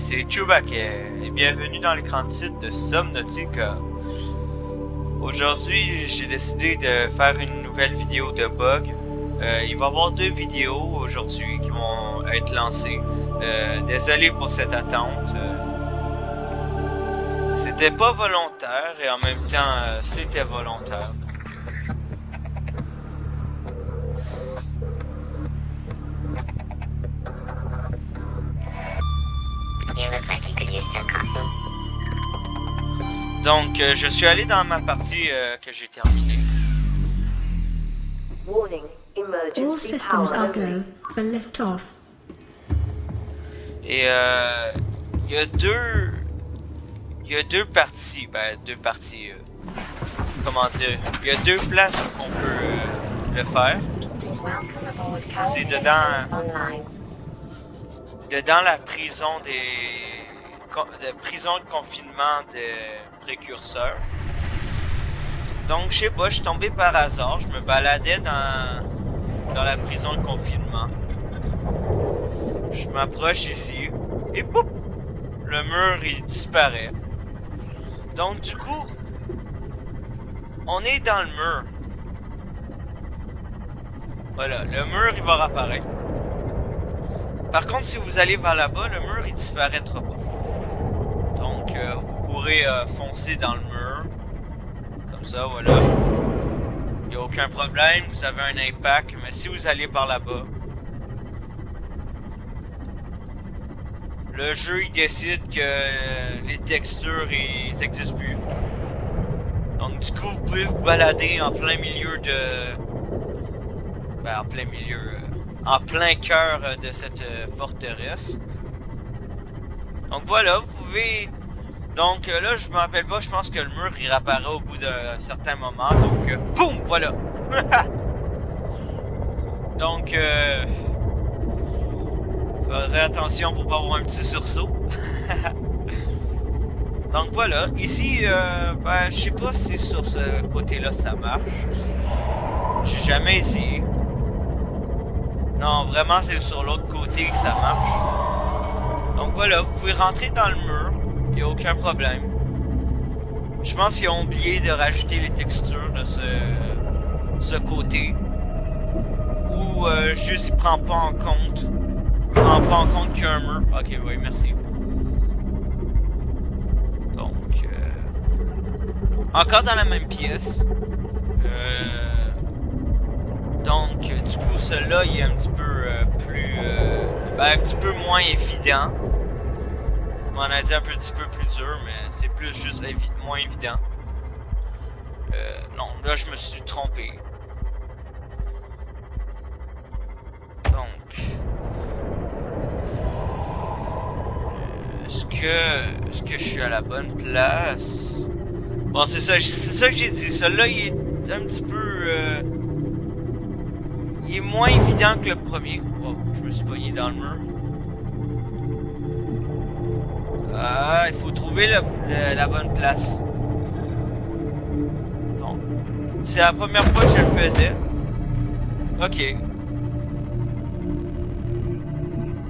c'est Chewbacca et bienvenue dans l'écran de titre de Subnautica. Aujourd'hui, j'ai décidé de faire une nouvelle vidéo de bug. Il va y avoir 2 vidéos aujourd'hui qui vont être lancées. Désolé pour cette attente. C'était pas volontaire et en même temps, c'était volontaire. Donc, je suis allé dans ma partie que j'ai terminée. Warning, All emergency systems power are only. go for liftoff. Et il y a deux parties, comment dire, il y a 2 places où on peut le faire. Welcome aboard Cal C'est Systems Online. Dedans la prison de prison de confinement des précurseurs. Donc je sais pas, je suis tombé par hasard, je me baladais dans la prison de confinement. Je m'approche ici et pouf, le mur il disparaît. Donc du coup, on est dans le mur. Voilà, le mur il va réapparaître. Par contre, si vous allez vers là-bas, le mur il disparaîtra pas. Donc vous pourrez foncer dans le mur. Comme ça, voilà. Il n'y a aucun problème, vous avez un impact, mais si vous allez par là-bas, le jeu il décide que les textures ils existent plus. Donc du coup vous pouvez vous balader en plein milieu de... Ben, en plein cœur de cette forteresse. Donc voilà, vous pouvez... Donc là je me rappelle pas, je pense que le mur il réapparaît au bout d'un certain moment. Donc boum, voilà. Donc faudrait attention pour pas avoir un petit sursaut. Donc voilà, ici ben je sais pas si sur ce côté là ça marche. J'ai jamais essayé. Non, vraiment c'est sur l'autre côté que ça marche. Donc voilà, vous pouvez rentrer dans le mur, il n'y a aucun problème. Je pense qu'ils ont oublié de rajouter les textures de ce côté. Ou juste il prend pas en compte. Qu'il y a un mur. Ok, oui, merci. Donc, encore dans la même pièce. Donc, du coup, celui-là, il est un petit peu plus... un petit peu moins évident. On a dit un petit peu plus dur, mais c'est plus juste moins évident. Non, là, je me suis trompé. Donc... Est-ce que je suis à la bonne place? Bon, c'est ça que j'ai dit. Celui-là, il est un petit peu... il est moins évident que le premier. Oh, je me suis pogné dans le mur. Ah, il faut trouver la bonne place. Bon. C'est la première fois que je le faisais. Ok.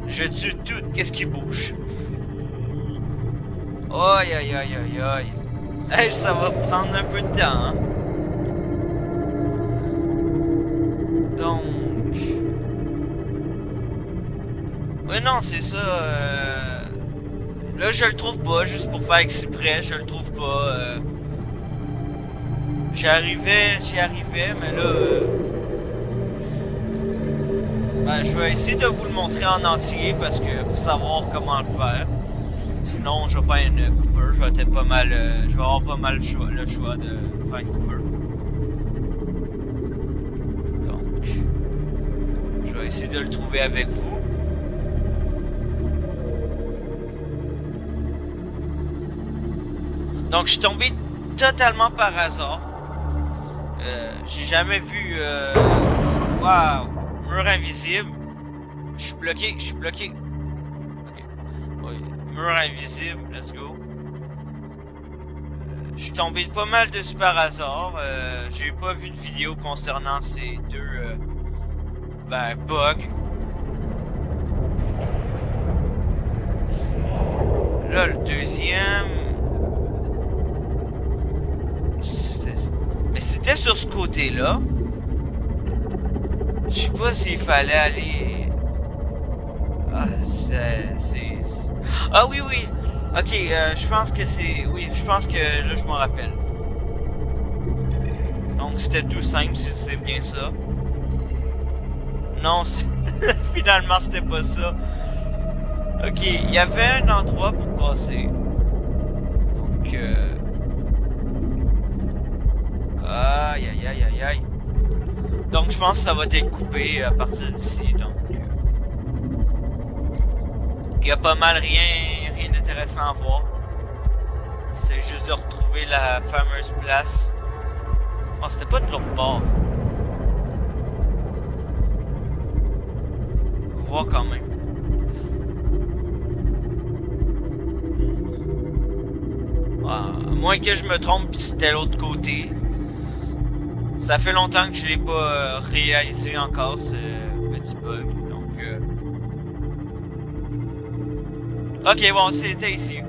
Je tue tout. Qu'est-ce qui bouge? Aïe aïe aïe aïe aïe. Hey, ça va prendre un peu de temps, hein? Donc... Ouais, non, c'est ça. Là, je le trouve pas, juste pour faire exprès, je le trouve pas. J'y arrivais, mais là... Ben, je vais essayer de vous le montrer en entier, parce que pour savoir comment le faire. Sinon, je vais faire une coupeur, je vais être pas mal... je vais avoir pas mal le choix de faire une coupeur. Donc... Je vais essayer de le trouver avec vous. Donc je suis tombé totalement par hasard. J'ai jamais vu... Waouh! Mur invisible. Je suis bloqué. Okay. Oui. Mur invisible, let's go. Je suis tombé pas mal dessus par hasard. J'ai pas vu de vidéo concernant ces 2 bugs. Là, le deuxième... Mais c'était sur ce côté-là. Je sais pas s'il fallait aller... Ah, Ah oui, oui. Ok, je pense que c'est... Oui, je pense que là, je m'en rappelle. Donc, c'était tout simple, si c'est bien ça. Non, finalement, c'était pas ça. Ok, il y avait un endroit pour passer. Donc, aïe, aïe, aïe, aïe, aïe. Donc, je pense que ça va être coupé à partir d'ici, donc... Il y a pas mal rien d'intéressant à voir. C'est juste de retrouver la fameuse place. Oh, c'était pas de l'autre bord. On va voir quand même. Ah, à moins que je me trompe pis c'était l'autre côté. Ça fait longtemps que je l'ai pas réalisé encore ce petit bug. Donc ok, bon, c'était ici.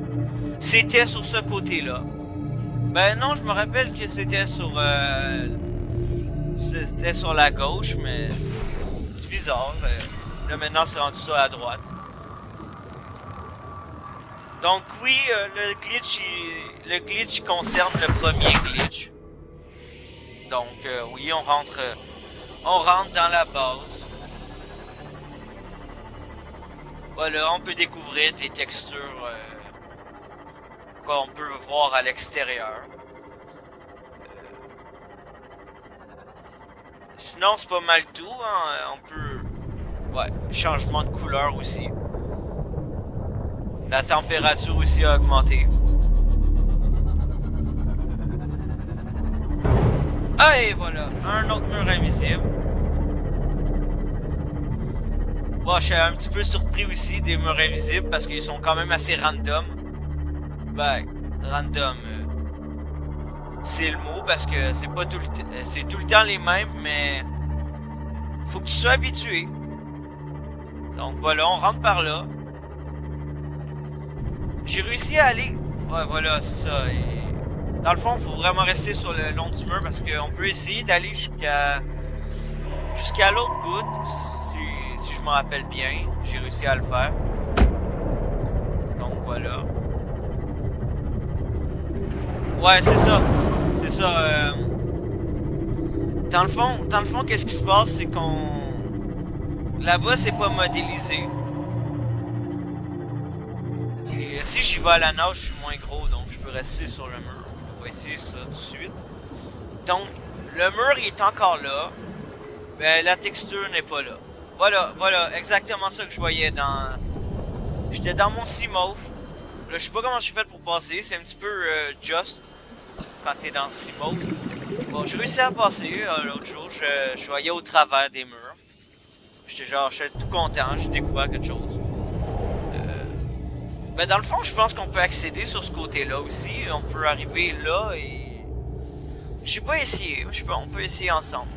C'était sur ce côté-là. Ben non, je me rappelle que c'était sur la gauche, mais c'est bizarre. Là maintenant c'est rendu sur la droite. Donc oui, le glitch concerne le premier glitch. Donc oui, on rentre dans la base. Voilà, on peut découvrir des textures qu'on peut voir à l'extérieur. Sinon c'est pas mal tout, hein. On peut... Ouais, changement de couleur aussi. La température aussi a augmenté. Ah et voilà, un autre mur invisible. Bon, je suis un petit peu surpris aussi des murs invisibles parce qu'ils sont quand même assez random. Ben, random, c'est le mot parce que c'est pas tout le temps, c'est tout le temps les mêmes, mais faut que tu sois habitué. Donc voilà, on rentre par là. J'ai réussi à aller. Ouais, voilà, c'est ça. Et... Dans le fond, il faut vraiment rester sur le long du mur parce qu'on peut essayer d'aller jusqu'à l'autre bout. Si je me rappelle bien, j'ai réussi à le faire. Donc voilà. Ouais, c'est ça. C'est ça. Dans le fond, qu'est-ce qui se passe, c'est qu'on... Là-bas, c'est pas modélisé. Et si j'y vais à la nage, je suis moins gros, donc je peux rester sur le mur. On va essayer ça tout de suite. Donc, le mur, il est encore là. Ben, la texture n'est pas là. Voilà, exactement ça que je voyais dans... J'étais dans mon Seamouth. Là, je sais pas comment j'ai fait pour passer. C'est un petit peu just quand t'es dans le Seamouth. Bon, j'ai réussi à passer. L'autre jour, je voyais au travers des murs. J'étais tout content. J'ai découvert quelque chose. Ben, dans le fond, je pense qu'on peut accéder sur ce côté-là aussi. On peut arriver là et... J'ai pas essayé. On peut essayer ensemble.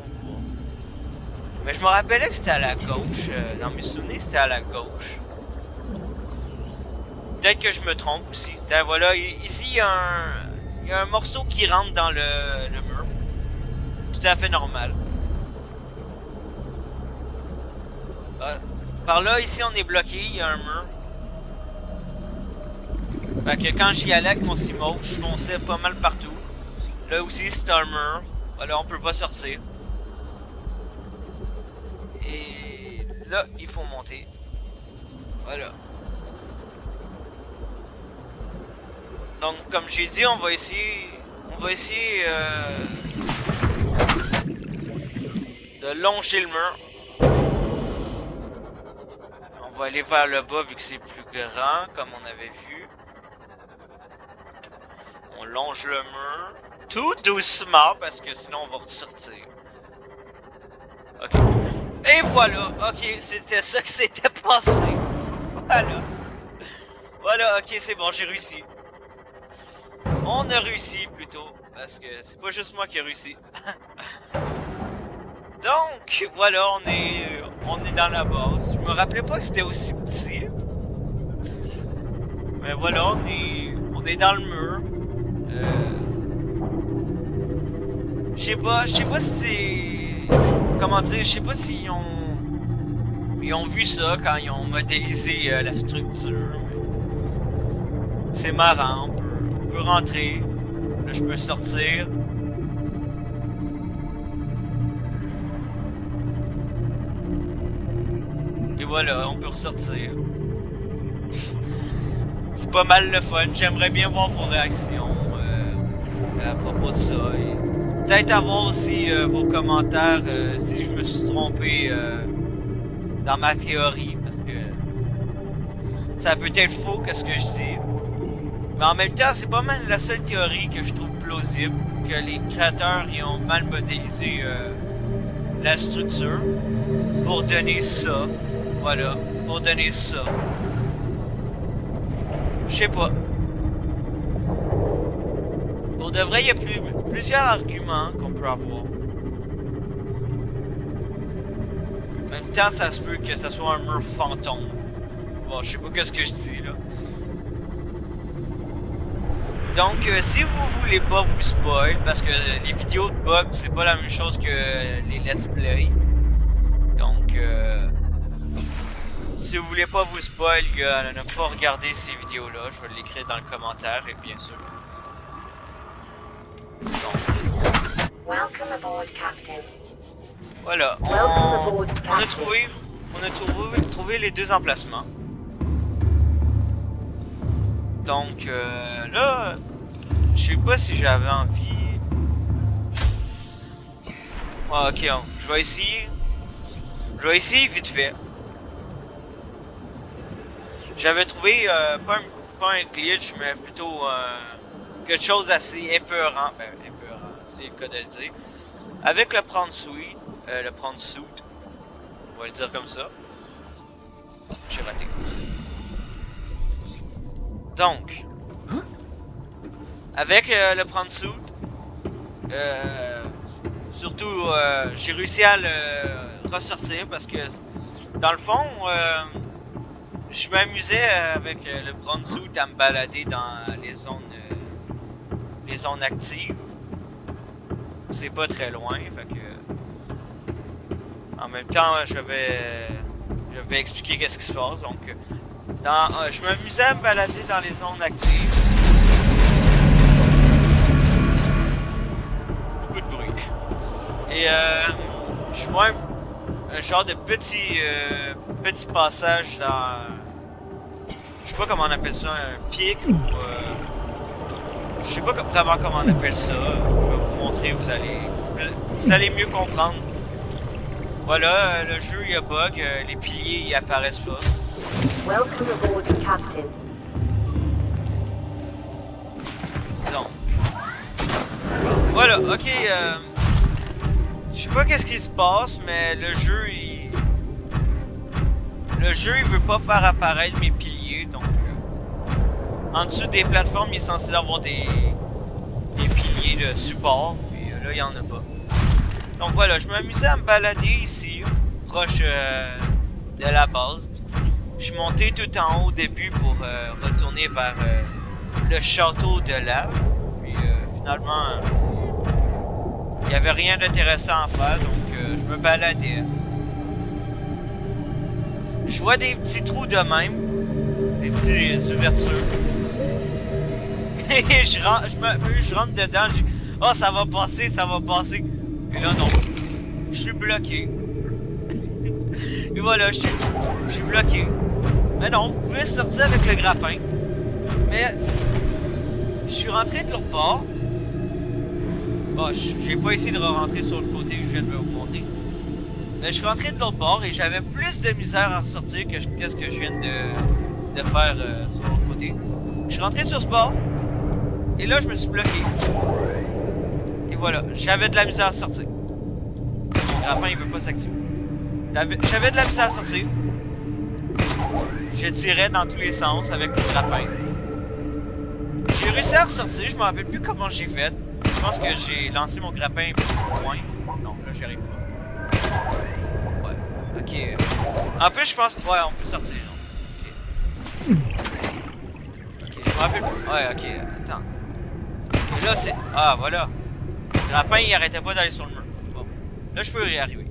Mais je me rappelais que c'était à la gauche. Dans mes souvenirs, c'était à la gauche. Peut-être que je me trompe aussi. Voilà, ici, il y a un morceau qui rentre dans le mur. Tout à fait normal. Par là, ici, on est bloqué. Il y a un mur. Fait que quand j'y allais avec mon Seamouth, je fonçais pas mal partout. Là aussi, c'est un mur. Voilà, on peut pas sortir. Et là, il faut monter. Voilà. Donc, comme j'ai dit, on va essayer de longer le mur. On va aller vers le bas vu que c'est plus grand, comme on avait vu. On longe le mur. Tout doucement, parce que sinon on va ressortir. Ok. Et voilà. Ok, c'était ça que s'était passé. Voilà. Voilà, ok, c'est bon, j'ai réussi. On a réussi plutôt, parce que c'est pas juste moi qui ai réussi. Donc, voilà, on est dans la base. Je me rappelais pas que c'était aussi petit. Mais voilà, on est dans le mur. Je sais pas si c'est... Comment dire, je sais pas s'ils ont vu ça quand ils ont modélisé la structure. C'est marrant, on peut rentrer. Là, je peux sortir. Et voilà, on peut ressortir. C'est pas mal le fun. J'aimerais bien voir vos réactions à propos de ça. Peut-être avoir aussi vos commentaires si je me suis trompé dans ma théorie. Parce que ça peut être faux qu'est-ce que je dis. Mais en même temps, c'est pas mal la seule théorie que je trouve plausible. Que les créateurs ils ont mal modélisé la structure pour donner ça. Voilà, pour donner ça. Je sais pas. Pour de vrai, il y a plusieurs arguments qu'on peut avoir. En même temps, ça se peut que ça soit un mur fantôme. Bon, je sais pas qu'est-ce que je dis là. Donc, si vous voulez pas vous spoil, parce que les vidéos de bugs, c'est pas la même chose que les let's play. Donc, si vous voulez pas vous spoil, ne pas regarder ces vidéos-là, je vais l'écrire dans le commentaire, et bien sûr. Donc. Welcome aboard, Captain. Voilà, on a trouvé les deux emplacements. Donc là, je sais pas si j'avais envie. Ah, ok, je vais essayer. Je vais essayer vite fait. J'avais trouvé pas un glitch, mais plutôt quelque chose d'assez épeurant. Ben, épeurant, c'est le cas de le dire. Avec le prendre suite, on va le dire comme ça. J'ai raté. Donc, avec le prendre suite, surtout j'ai réussi à le ressortir parce que dans le fond, je m'amusais avec le prendre suite à me balader dans les zones actives. C'est pas très loin, fait que en même temps je vais expliquer qu'est-ce qui se passe. Donc je m'amusais à me balader dans les zones actives. Beaucoup de bruit. Et je vois un genre de petit passage dans, je sais pas comment on appelle ça, un pic ou je sais pas vraiment comment on appelle ça. Je vais vous montrer, vous allez mieux comprendre. Voilà, le jeu il y a bug, les piliers ils apparaissent pas. Welcome aboard, Captain. Donc, voilà, ok. Je sais pas qu'est-ce qui se passe, mais le jeu il veut pas faire apparaître mes piliers, donc en dessous des plateformes il est censé avoir des piliers de support, et là il y en a pas. Donc voilà, je m'amusais à me balader ici, proche de la base. Je suis monté tout en haut au début pour retourner vers le château de lave. Puis finalement, il n'y avait rien d'intéressant à faire, donc je me baladais. Je vois des petits trous de même, des petites ouvertures. Et je rentre dedans, oh ça va passer, ça va passer. Et là non, je suis bloqué. Et voilà, je suis bloqué. Mais non, vous pouvez sortir avec le grappin. Mais je suis rentré de l'autre bord. Bon, j'ai pas essayé de rentrer sur le côté, je viens de vous montrer. Mais je suis rentré de l'autre bord et j'avais plus de misère à ressortir que qu'est-ce que je viens de faire sur l'autre côté. Je suis rentré sur ce bord. Et là, je me suis bloqué. Et voilà, j'avais de la misère à sortir. Mon grappin, il veut pas s'activer. J'avais de la misère à sortir. Je tirais dans tous les sens avec le grappin. J'ai réussi à ressortir, je me rappelle plus comment j'ai fait. Je pense que j'ai lancé mon grappin un peu plus loin. Non, là j'y arrive pas. Ouais, ok. En plus, je pense que ouais, on peut sortir. Ok. Je me rappelle plus. Ouais, ok, attends. Ok, là, c'est... Ah, voilà. Le lapin, il arrêtait pas d'aller sur le mur. Bon. Là, je peux y arriver.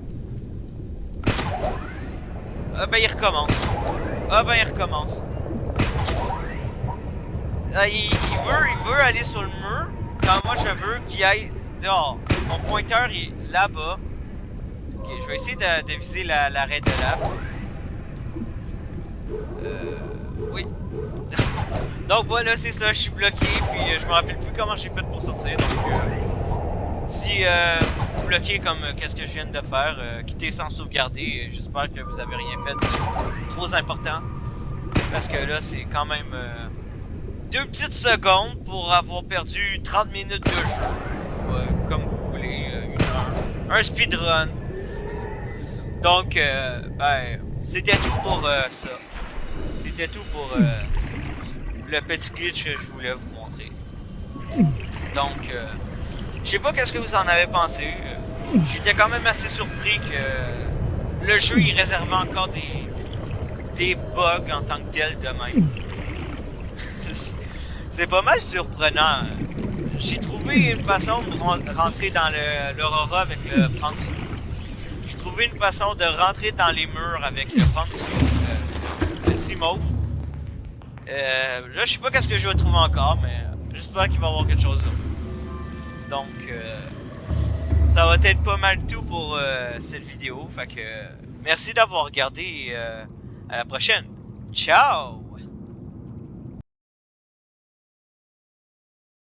Ah, ben, il recommence. Ah, ben, il recommence. Ah, il veut aller sur le mur. Quand moi, je veux qu'il aille dehors. Mon pointeur est là-bas. Ok, je vais essayer de viser l'arrêt de lave. Oui. Donc voilà, c'est ça, je suis bloqué, puis je me rappelle plus comment j'ai fait pour sortir, donc si vous bloquez comme qu'est-ce que je viens de faire, quittez sans sauvegarder, j'espère que vous avez rien fait de trop important, parce que là c'est quand même 2 petites secondes pour avoir perdu 30 minutes de jeu, comme vous voulez, 1 heure, un speedrun, donc ben c'était tout pour ça, c'était tout pour le petit glitch que je voulais vous montrer. Donc, je sais pas qu'est-ce que vous en avez pensé. J'étais quand même assez surpris que le jeu il réservait encore des bugs en tant que tel de même. C'est pas mal surprenant. J'ai trouvé une façon de rentrer dans l'Aurora avec le prendre. J'ai trouvé une façon de rentrer dans les murs avec le prendre le Seamouth. Là, je sais pas qu'est-ce que je vais trouver encore, mais j'espère qu'il va y avoir quelque chose d'autre. Donc, ça va être pas mal tout pour cette vidéo. Fait que, merci d'avoir regardé et à la prochaine. Ciao!